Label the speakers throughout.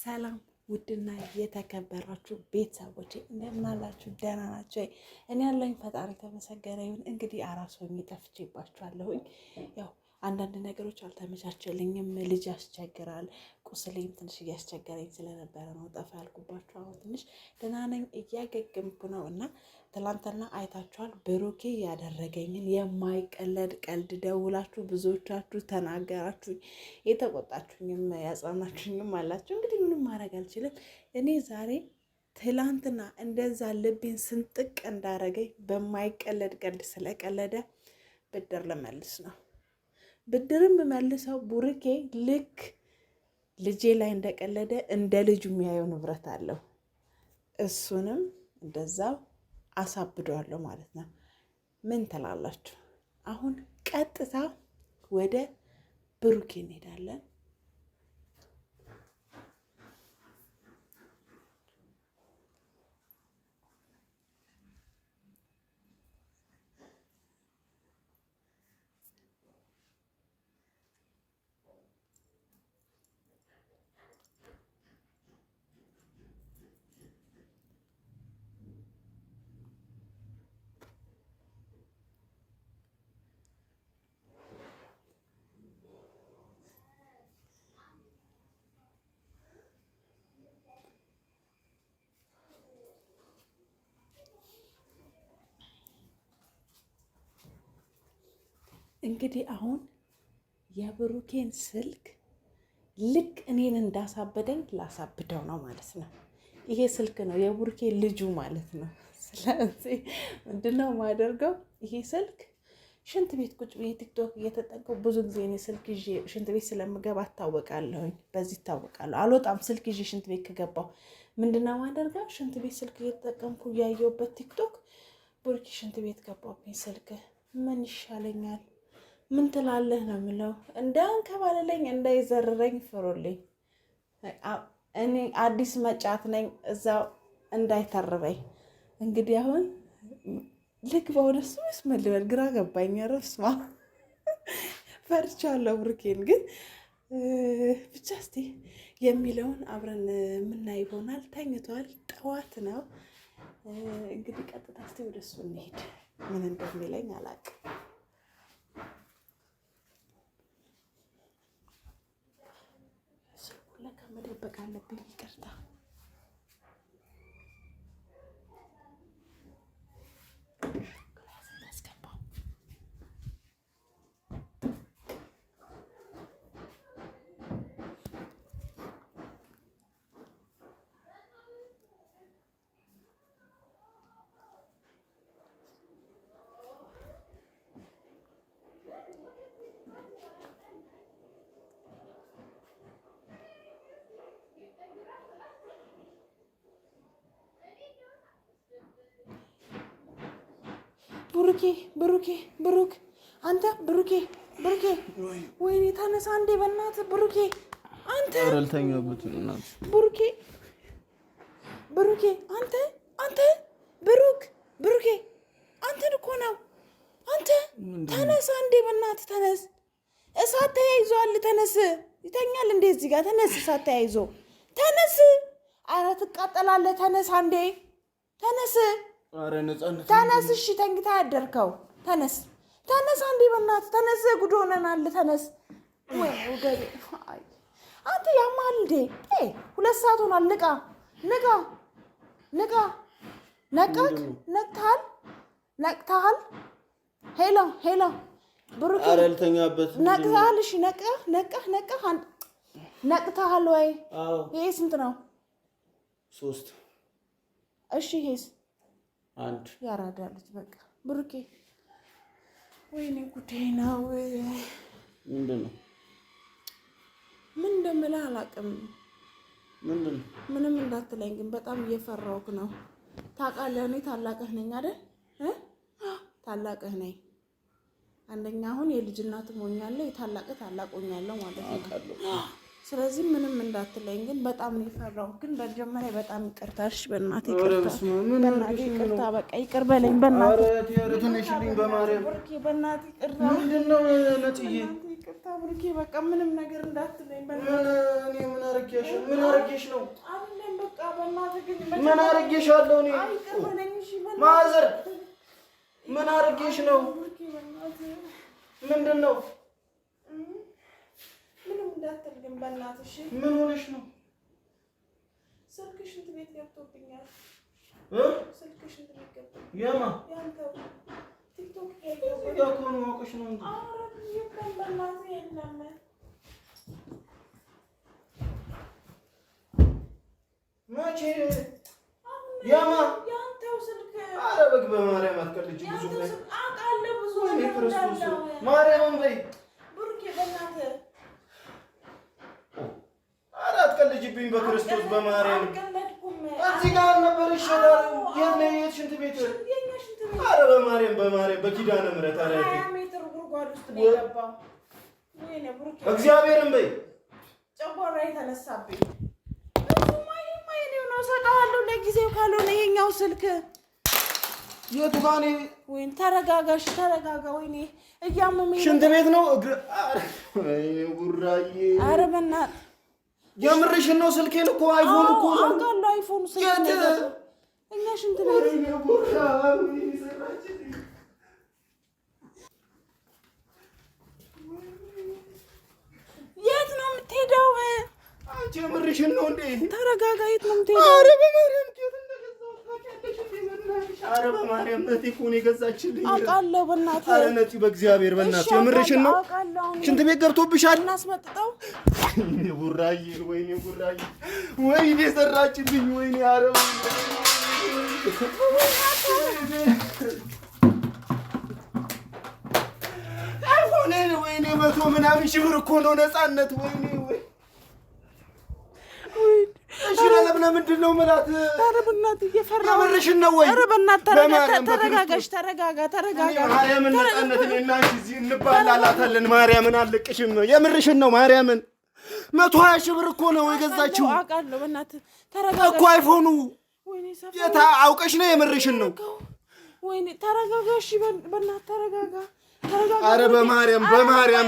Speaker 1: ሰላም ውድና የተከበራችሁ ቤተሰቦቼ እንደምን አላችሁ? ደህና ናችሁ? እኔ ያለኝ ፈጣሪ ተመሰገነ ይሁን። እንግዲህ አራስ ሆኜ ጠፍቼባችኋለሁኝ። ያው አንዳንድ ነገሮች አልተመቻቸልኝም። ልጅ ያስቸግራል። ቁስሌም ትንሽ እያስቸገረኝ ስለነበረ ነው ጠፋ ያልኩባችሁ። አሁን ትንሽ ደህና ነኝ፣ እያገገምኩ ነው። እና ትላንትና አይታችኋል ብሩኬ ያደረገኝን የማይቀለድ ቀልድ። ደውላችሁ ብዙዎቻችሁ ተናገራችሁኝ፣ የተቆጣችሁኝም ያጽናናችሁኝም አላችሁ። እንግዲህ ምንም ማድረግ አልችልም። እኔ ዛሬ ትላንትና እንደዛ ልቤን ስንጥቅ እንዳረገኝ በማይቀለድ ቀልድ ስለቀለደ ብድር ልመልስ ነው። ብድርም መልሰው ቡርኬ ልክ ልጄ ላይ እንደቀለደ እንደ ልጁ የሚያየው ንብረት አለው። እሱንም እንደዛው አሳብደዋለሁ ማለት ነው። ምን ትላላችሁ? አሁን ቀጥታ ወደ ብሩኬ እንሄዳለን። እንግዲህ አሁን የብሩኬን ስልክ ልክ እኔን እንዳሳበደኝ ላሳብደው ነው ማለት ነው። ይሄ ስልክ ነው የብሩኬ ልጁ ማለት ነው። ስለዚህ ምንድነው ማደርገው? ይሄ ስልክ ሽንት ቤት ቁጭ ብዬ ቲክቶክ እየተጠቀው ብዙ ጊዜ እኔ ስልክ ይዤ ሽንት ቤት ስለምገባ እታወቃለሁኝ። በዚህ እታወቃለሁ። አልወጣም ስልክ ይዤ ሽንት ቤት ከገባው። ምንድነው ማደርገው? ሽንት ቤት ስልክ እየተጠቀምኩ እያየሁበት ቲክቶክ ብሩኬ ሽንት ቤት ገባብኝ ስልክ ምን ይሻለኛል ምን ትላለህ ነው የምለው። እንዳንከባለለኝ እንዳይዘርረኝ ፍሩልኝ። እኔ አዲስ መጫት ነኝ እዛው እንዳይተርበኝ። እንግዲህ አሁን ልግባ ወደሱ ምን ልበል ግራ ገባኝ። ረስማ ፈርቻለሁ። ብሩኬን ግን ብቻ እስቲ የሚለውን አብረን የምናይ ይሆናል። ተኝቷል፣ ጠዋት ነው። እንግዲህ ቀጥታ እስቲ ወደሱ እንሄድ። ምን እንደሚለኝ አላውቅም። መደበቅ አለብኝ። ይቅርታ። ብሩክ አንተ ብሩኬ ወይኔ ተነሳ እንዴ በእናትህ ብሩኬ አንተ አልተኛበት እናት ብሩኬ አንተ ብሩኬ አንተን እኮ ነው አንተ ተነሳ እንዴ በእናትህ ተነስ። እሳት ተያይዟል። ተነስ ይተኛል እንዴ እዚህ ጋር ተነስ። እሳት ተያይዞ ተነስ። ኧረ ትቃጠላለህ። ተነስ አንዴ ተነስ።
Speaker 2: አረ ነፃነት
Speaker 1: ተነስ። እሺ ተንግታ ያደርከው ተነስ አንዴ በእናትህ ተነስ። ጉድ ሆነናል። ተነስ ወይ ወገሬ አንተ ያማል እንዴ 2 ሰዓት ሆኗል። ንቃ ነቅተሃል። ሄሎ ብሩኬ
Speaker 2: አረ አልተኛበት
Speaker 1: ነቅተሃል። እሺ ነቅተሃል ወይ?
Speaker 2: አዎ።
Speaker 1: ይሄ ስንት ነው?
Speaker 2: 3
Speaker 1: እሺ ይሄስ
Speaker 2: 1
Speaker 1: ያራዳለች። በቃ ብሩኬ ወይኔ ጉዴ ነው።
Speaker 2: ምንድን ነው?
Speaker 1: ምን እንደምልህ አላውቅም።
Speaker 2: ምንድን ነው?
Speaker 1: ምንም እንዳትለኝ ግን በጣም እየፈራሁህ ነው። ታውቃለህ እኔ ታላቅህ ነኝ አይደል? ታላቅህ ነኝ። አንደኛ አሁን የልጅ እናትም ሆኛለሁ፣ የታላቅህ ታላቅ ሆኛለሁ ማለት ነው። ስለዚህ ምንም እንዳትለኝ ግን በጣም ነው የፈራሁት። ግን በመጀመሪያ በጣም ይቅርታ። እሺ በእናትህ ይቅርታ። በቃ ይቅር በለኝ በእናትህ።
Speaker 2: ኧረ ተነሽልኝ በማርያም።
Speaker 1: በእናትህ ይቅርታ።
Speaker 2: ምንድን ነው ነጥዬ?
Speaker 1: ይቅርታ ብሩኬ በቃ ምንም ነገር እንዳትለኝ
Speaker 2: እኔ ምን አረጌሽ ነው
Speaker 1: አይደለም በቃ በእናትህ ግን
Speaker 2: ምን አረጌሻለሁ እኔ ማዘር ምን አረጌሽ ነው ምንድነው
Speaker 1: ምንም እንዳትልኝ በእናትህ እሺ
Speaker 2: ምን ሆነሽ ነው
Speaker 1: ስልክሽ እንትን ቤት ገብቶብኛል ስልክሽ እንትን ቤት ገብቶብኛል
Speaker 2: የማ
Speaker 1: ያንተው ቲክቶክ
Speaker 2: ያቆኑ አውቀሽ ነው እንዴ
Speaker 1: አረ ይባል በእናትህ የለም
Speaker 2: ማቼ የማ
Speaker 1: ያንተው ስልክ
Speaker 2: አረ በግ በማርያም አትቀልጂ ብዙ ላይ
Speaker 1: አውቃለሁ ብዙ
Speaker 2: እኔ ክርስቶስ ማርያም በይ
Speaker 1: ብሩኬ በእናትህ
Speaker 2: አረ አትቀልጂብኝ በክርስቶስ በማርያም
Speaker 1: አልቀለድኩም
Speaker 2: እዚህ ጋር ነበር ይሻላል የት ሽንት ቤት አረ በማርያም በኪዳነ ምሕረት አረ
Speaker 1: 20 ሜትር ጉድጓድ ውስጥ ነው የገባው ወይኔ ብሩኬ
Speaker 2: እግዚአብሔርን በይ
Speaker 1: ጨጓራ የተነሳብኝ ነው ሰጣዋለሁ ለጊዜው ካልሆነ ይሄኛው ስልክ
Speaker 2: የቱ ጋር ነው
Speaker 1: ወይኔ ተረጋጋሽ ተረጋጋ ወይኔ እያመመኝ
Speaker 2: ሽንት ቤት ነው እግር ወይኔ ጉራዬ
Speaker 1: አረ በእናትህ
Speaker 2: የምርሽን ነው ስልኬን እኮ አይፎን እኮ ነው
Speaker 1: አውቃለሁ አይፎን ስልክ ነው እኛ ሽንት ቤት
Speaker 2: ወይኔ ጉራዬ ሰራችልኝ
Speaker 1: የት ነው የምትሄደው
Speaker 2: አንቺ የምርሽን ነው እንዴ
Speaker 1: ተረጋጋ የት ነው የምትሄደው
Speaker 2: አረ በማርያም ከየት እንደገዛው ታውቂያለሽ እንዴ አረ በማርያም ነቲ እኮ ነው የገዛችልኝ
Speaker 1: አውቃለሁ በእናትህ
Speaker 2: አረ ነቲ በእግዚአብሔር በእናትህ የምርሽን ነው ሽንት ቤት ገብቶብሻል
Speaker 1: እናስመጥጠው
Speaker 2: ወይኔ ጉራዬ ወይኔ ሰራችልኝ ወይኔ አረ አይፎን ወይኔ 100 ምናምን ሺህ ብር እኮ ነው ነፃነት ወይኔ እሺ ለምንድን ነው ማለት
Speaker 1: ኧረ በእናትህ እየፈራሁ
Speaker 2: የምርሽን ነው ወይ
Speaker 1: ኧረ በእናትህ ተረጋጋሽ ተረጋጋ
Speaker 2: ማርያምን ነፃነት እኔና አንቺ እዚህ እንባላላታለን ማርያምን አልቅሽም የምርሽን ነው ማርያምን 120 ሺህ ብር እኮ ነው የገዛችው
Speaker 1: አውቃለሁ በእናትህ ተረጋጋ
Speaker 2: እኮ አይፎኑ
Speaker 1: ወይኔ ሰፋ
Speaker 2: የታ አውቀሽ ነው የምርሽን ነው
Speaker 1: ወይኔ ተረጋጋሽ በእናትህ ተረጋጋ
Speaker 2: አረ በማርያም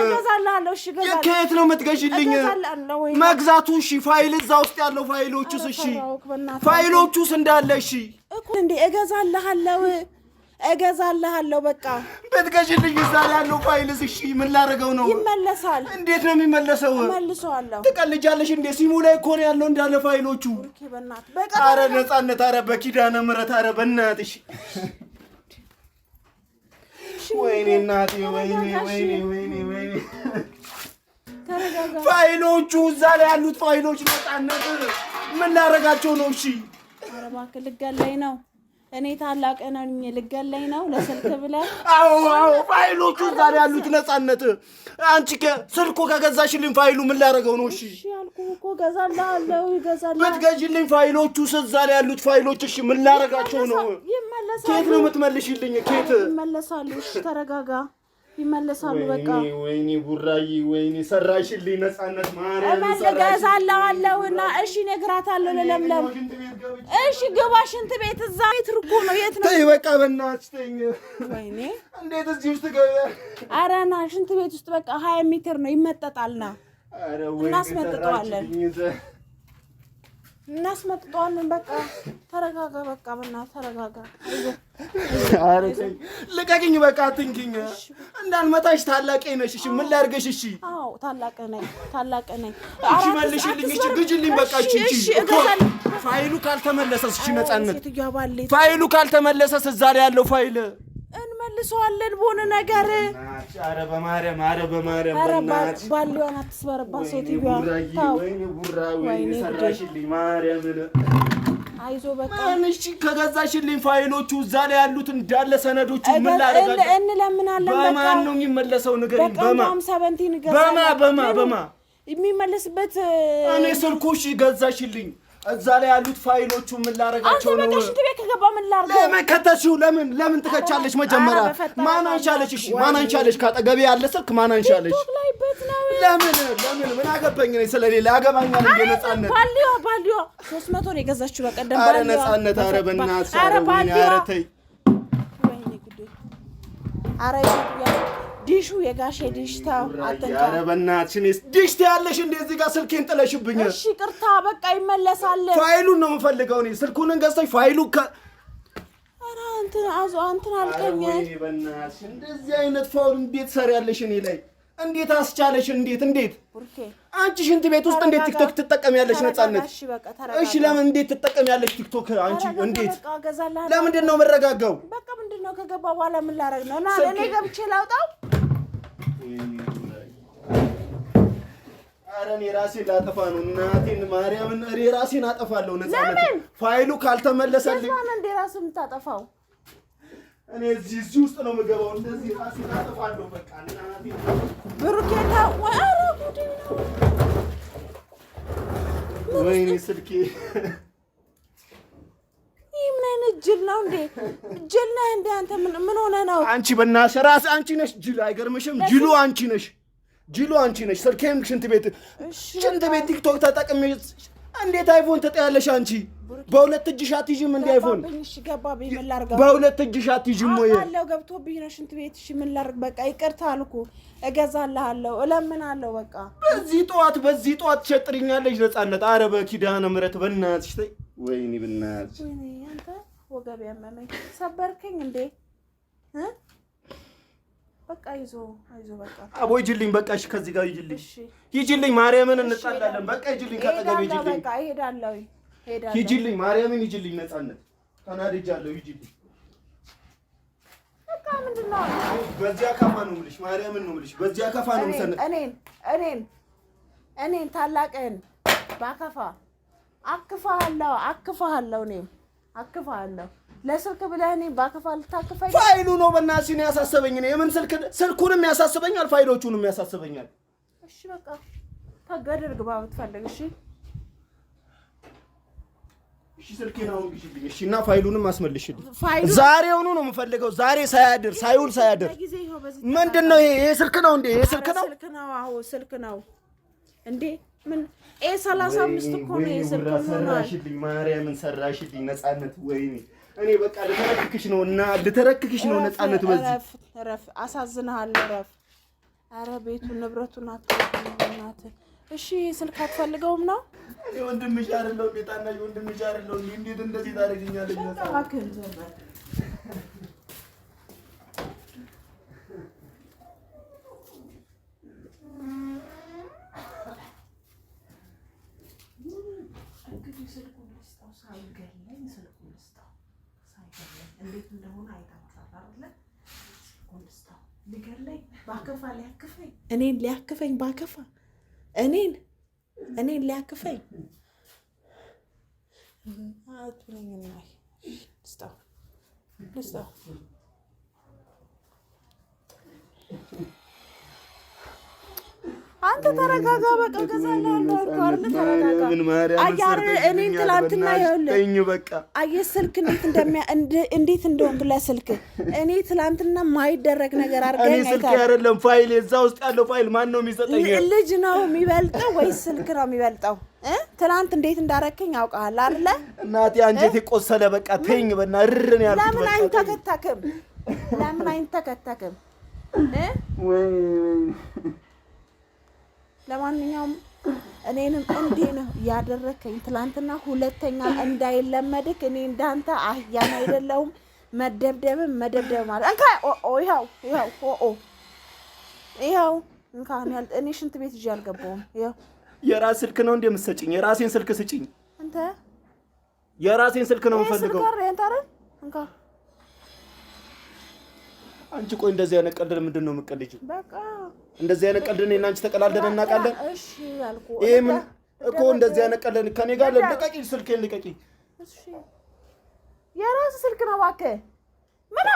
Speaker 1: እገዛልሃለሁ እሺ እገዛልሃለሁ
Speaker 2: ከየት ነው የምትገዢልኝ መግዛቱ እሺ ፋይል እዛ ውስጥ ያለው ፋይሎቹስ እሺ ፋይሎቹስ እንዳለ እሺ
Speaker 1: እኮ እንዴ እገዛልሃለሁ በቃ
Speaker 2: ብትገዢልኝ እዛ ያለው ፋይልስ እሺ ምን ላደርገው ነው
Speaker 1: ይመለሳል
Speaker 2: እንዴት ነው የሚመለሰው
Speaker 1: መልሰዋለሁ
Speaker 2: ትቀልጃለሽ እንዴ ሲሙ ላይ እኮ ነው ያለው እንዳለ ፋይሎቹ
Speaker 1: ኦኬ በእናትህ በቃ
Speaker 2: አረ ነፃነት አረ በኪዳነ ምሕረት አረ በእናትሽ ወይኔ እናቴ ወይኔ
Speaker 1: ተረጋጋ
Speaker 2: ፋይሎቹ እዛ ላይ ያሉት ፋይሎች ነፃነት ምን ላደርጋቸው ነው እሺ
Speaker 1: ኧረ እባክህ ልገለኝ ነው እኔ ታላቅ ነኝ ልገለኝ ነው ለስልክ ብለህ
Speaker 2: አዎ ፋይሎቹ እዛ ላይ ያሉት ነፃነት አንቺ ስልኩ ከገዛሽልኝ ፋይሉ ምን ላደርገው ነው እሺ
Speaker 1: እሺ አልኩህ እኮ እገዛልሃለሁ
Speaker 2: ብትገዢልኝ ፋይሎቹ እዛ ላይ ያሉት ፋይሎች እሺ ምን ላደርጋቸው ነው
Speaker 1: ይመለሳሉ
Speaker 2: ከየት ነው የምትመልሽልኝ ከየት
Speaker 1: ይመለሳሉ እሺ ተረጋጋ ይመለሳሉ በቃ
Speaker 2: ወይኔ ጉራዬ ወይኔ ሰራሽልኝ ነፃነት ማርያም
Speaker 1: እገዛልሃለሁና እሺ እነግራታለሁ ለለምለም እሺ ግባ ሽንት ቤት እዛ ሜትር እኮ ነው የት ነው
Speaker 2: ተይ በቃ በእናትሽ ተይኝ
Speaker 1: ወይኔ
Speaker 2: እንዴት እዚህ ውስጥ ገበያ
Speaker 1: ኧረ ና ሽንት ቤት ውስጥ በቃ 20 ሜትር ነው ይመጠጣልና
Speaker 2: ኧረ ወይ
Speaker 1: እናስመጥጠዋለን በቃ ተረጋጋ በቃ በእናትህ ተረጋጋ
Speaker 2: ኧረ ተይ ልቀቂኝ በቃ አትንኪኝ እንዳልመታሽ ታላቄ ነሽ እሺ ምን ላድርግሽ እሺ
Speaker 1: አዎ ታላቅ ነኝ
Speaker 2: እሺ መልሽልኝ እሺ ግጅልኝ በቃ እሺ ፋይሉ ካልተመለሰስ እሺ ነፃነት ፋይሉ ካልተመለሰስ እዛ ላይ ያለው ፋይል
Speaker 1: እንመልሰዋለን በሆነ ነገር
Speaker 2: ኧረ በማርያም በእናትሽ
Speaker 1: ባሊዋን አትስበርባት ሴትዮዋ
Speaker 2: ወይኔ ጉራ ወይኔ ሰራሽልኝ ማርያምን
Speaker 1: አይዞህ በቃ
Speaker 2: እሺ ከገዛሽልኝ ፋይሎቹ እዛ ላይ ያሉት እንዳለ ሰነዶቹ ምን ላደርጋቸው
Speaker 1: እንለምናለን በቃ
Speaker 2: በማን ነው የሚመለሰው ንገሪኝ በማ
Speaker 1: የሚመለስበት
Speaker 2: እኔ ስልኩሽ ገዛሽልኝ እዛ ላይ ያሉት ፋይሎቹ ምን ላደርጋቸው ነው?
Speaker 1: አንተ በቃ ሽንት ቤት ከገባ ምን ላድርግ?
Speaker 2: ለምን ከተሽው ለምን ትከቻለሽ? መጀመሪያ ማን አንቻለሽ? እሺ ማን አንቻለሽ? ካጠገቤ ያለ ስልክ ማን አንቻለሽ? ለምን ምን አገባኝ ነው ስለሌላ አገባኛል እንደ ነፃነት
Speaker 1: ባልዲዮ 300 ነው የገዛችው በቀደም
Speaker 2: ባልዲዮ። ኧረ ነፃነት ኧረ በእናትሽ ኧረ ተይ
Speaker 1: ወይኔ ጉዴ ኧረ ዲሹ የጋሼ ዲሽ ተው አትንካ።
Speaker 2: ኧረ በእናትሽ እኔስ ዲሽ ትያለሽ እንዴ እዚህ ጋር ስልኬን ጥለሽብኝ።
Speaker 1: እሺ ቅርታ በቃ ይመለሳል።
Speaker 2: ፋይሉን ነው የምፈልገው እኔ ስልኩን ገዝተሽ ፋይሉ
Speaker 1: ኧረ እንትን አልከኝ።
Speaker 2: ወይኔ በእናትሽ እንደዚህ አይነት ፋውል እንዴት ሰሪያለሽ እኔ ላይ እንዴት አስቻለሽ? እንዴት
Speaker 1: ቡርኬ
Speaker 2: አንቺ ሽንት ቤት ውስጥ እንዴት ቲክቶክ ትጠቀሚያለሽ? ነፃነት እሺ ለምን እንዴት ትጠቀሚያለሽ ቲክቶክ አንቺ? እንዴት ለምንድን ነው የምረጋጋው?
Speaker 1: በቃ ምንድን ነው ከገባ በኋላ ምን ላደርግ ነው? ና እኔ ገብቼ ላውጣው።
Speaker 2: ኧረ እኔ ራሴን ላጠፋ ነው እናቴን ማርያምን እኔ ራሴን አጠፋለሁ። ነፃነት ፋይሉ ካልተመለሰልኝ
Speaker 1: ለምን እንደ ራስህ የምታጠፋው?
Speaker 2: እኔ እዚህ ውስጥ ነው የምገባው። እንደዚህ ራሴን አጠፋለሁ። በቃ እናቴ
Speaker 1: ብሩኬታ ኧረ ጉዴ ነው።
Speaker 2: ወይኔ ስልኬ
Speaker 1: ይህ ምን አይነት ጅል ነው እንዴ? ጅል ነህ እንዴ አንተ? ምን ሆነህ ነው?
Speaker 2: አንቺ በእናትሽ ራስህ አንቺ ነሽ ጅል። አይገርምሽም? ጅሉ አንቺ ነሽ። ስልኬም ሽንት ቤት ቲክቶክ ተጠቅሜ እንዴት አይፎን ትጠያለሽ አንቺ? በሁለት እጅሽ አትይዥም እንዴ አይፎን?
Speaker 1: እሺ ገባብኝ። ምን ላድርግ?
Speaker 2: በሁለት እጅሽ አትይዥም ወይ?
Speaker 1: አለው ገብቶብኝ ነው ሽንት ቤት። እሺ ምን ላድርግ? በቃ ይቅርታ አልኩ። እገዛልሃለሁ፣ እለምናለሁ። በቃ በዚህ
Speaker 2: ጠዋት ትሸጥሪኛለሽ ነፃነት። ኧረ በኪዳነ ምሕረት በእናትሽ ተይ። ወይኔ በእናትሽ
Speaker 1: ወይኔ አንተ ወገብ ያመመኝ ሰበርከኝ እንዴ? በቃ አይዞ በቃ
Speaker 2: አቦ ይጅልኝ። በቃ እሺ ከዚህ ጋር ይጅልኝ ማርያምን እንጣላለን። በቃ ይጅልኝ ከጠገቤ ይጅልኝ።
Speaker 1: በቃ እሄዳለሁ።
Speaker 2: ይጅልኝ ማርያምን ይጅልኝ ነፃነት። ተናድጃለሁ። ይጅልኝ
Speaker 1: በቃ ምንድነው?
Speaker 2: በዚህ አካፋ ነው የምልሽ ማርያምን ነው የምልሽ። በዚህ አካፋ ነው የምሰነ
Speaker 1: እኔን ታላቅህን ባካፋ አክፋለሁ። እኔም አክፋለሁ። ለስልክ ብለህ እኔን ባካፋ ልታክፈኝ?
Speaker 2: ፋይሉ ነው በእናትሽ እኔ ያሳሰበኝ ነው። የምን ስልኩንም ያሳስበኛል፣ ፋይሎቹንም ያሳስበኛል።
Speaker 1: እሺ በቃ ተገደል ግባ ብትፈልግ።
Speaker 2: እሺ ስልኬን አሁን ግዢልኝ። እሺ እና ፋይሉንም አስመልሽልኝ። ዛሬውኑ ነው የምፈልገው። ዛሬ ሳይውል ሳያድር። ምንድነው ይሄ? ስልክ ነው እንዴ? ስልክ ነው?
Speaker 1: አዎ ስልክ ነው እንዴ? ምን A35 እኮ ነው የስልክ ነው።
Speaker 2: ሰራሽልኝ ማርያምን ሰራሽልኝ ነፃነት። ወይኔ እኔ በቃ ልተረክክሽ ነው ነፃነት። በዚህ
Speaker 1: ረፍ አሳዝንሃለሁ። ረፍ ኧረ ቤቱን ንብረቱን አትከልክልናት። እሺ ስልክ አትፈልገውም ነው?
Speaker 2: እኔ ወንድምሽ አይደለሁ እንዴ? ታናሽ ወንድምሽ አይደለሁ እንዴ? እንዴት እንደዚህ ታደርጊኛለሽ?
Speaker 1: እንዴት እንደሆነ አይታችኋል አይደለ? ስልኩን ሊገለኝ ባከፋ ሊያክፈኝ እኔን ሊያክፈኝ ባከፋ እኔን ሊያክፈኝ አትለኝና ልስጣው አንተ ተረጋጋ። በቃ እገዛልሃለሁ አልኩህ አይደል? ተረጋጋ። እኔን ትላንትና ይኸውልህ
Speaker 2: በቃ
Speaker 1: አየህ ስልክ እንዴት እንደሆንክ ለስልክ እኔ ትላንትና ማይደረግ ነገር አድርገኝ።
Speaker 2: እኔ ስልክ አይደለም ፋይል፣ እዛ ውስጥ ያለው ፋይል ማን ነው የሚሰጠኝ?
Speaker 1: ልጅ ነው የሚበልጠው ወይስ ስልክ ነው የሚበልጠው? ትላንት እንዴት እንዳረከኝ አውቃለሁ አይደለ? እናቴ
Speaker 2: አንጀቴ ቆሰለ። በቃ ተይኝ በእናትህ እርር ነው ያልኩት።
Speaker 1: ለምን አይንተከተክም? ለማንኛውም እኔንም እንዲህ ነው ያደረከኝ ትላንትና። ሁለተኛ እንዳይለመድክ እኔ እንዳንተ አህያን አይደለሁም። መደብደብ ማለት እንካ ይኸው እንካን ያል እኔ ሽንት ቤት ይዤ አልገባሁም። ይኸው
Speaker 2: የራስ ስልክ ነው እንደ የምትሰጪኝ? የራሴን ስልክ ስጪኝ።
Speaker 1: አንተ
Speaker 2: የራሴን ስልክ ነው የምፈልገው።
Speaker 1: እንካ
Speaker 2: አንቺ ቆይ እንደዚህ አይነት ቀልድ ምንድን ነው የምትቀልጂው?
Speaker 1: በቃ
Speaker 2: እንደዚህ አይነት ቀልድ እኔና አንቺ ተቀላልደን እናውቃለን?
Speaker 1: እሺ ያልኩህ
Speaker 2: ይሄ ምን እኮ እንደዚህ አይነት ቀልድ ከኔ ጋር ልቀቂ፣ ስልኬን ልቀቂ። እሺ
Speaker 1: የራስህ ስልክ ነው እባክህ። ምን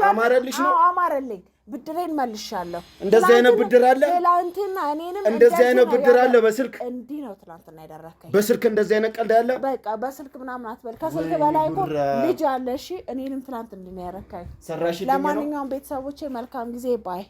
Speaker 2: አማረልሽ ነው?
Speaker 1: አማረልኝ። ብድሬን መልሻለሁ።
Speaker 2: እንደዚህ አይነት ብድር አለ?
Speaker 1: ትላንትና እኔንም
Speaker 2: እንደዚህ አይነት ብድር አለ? በስልክ
Speaker 1: እንዲህ ነው ትላንትና ያደረከኝ።
Speaker 2: በስልክ እንደዚህ አይነት ቀልድ አለ?
Speaker 1: በቃ በስልክ ምናምን አትበል። ከስልክ በላይ እኮ ልጅ አለ። እሺ እኔንም ትላንት እንዲህ ነው ያደረከኝ።
Speaker 2: ሰራሽልኝ።
Speaker 1: ለማንኛውም ቤተሰቦቼ መልካም ጊዜ ባይ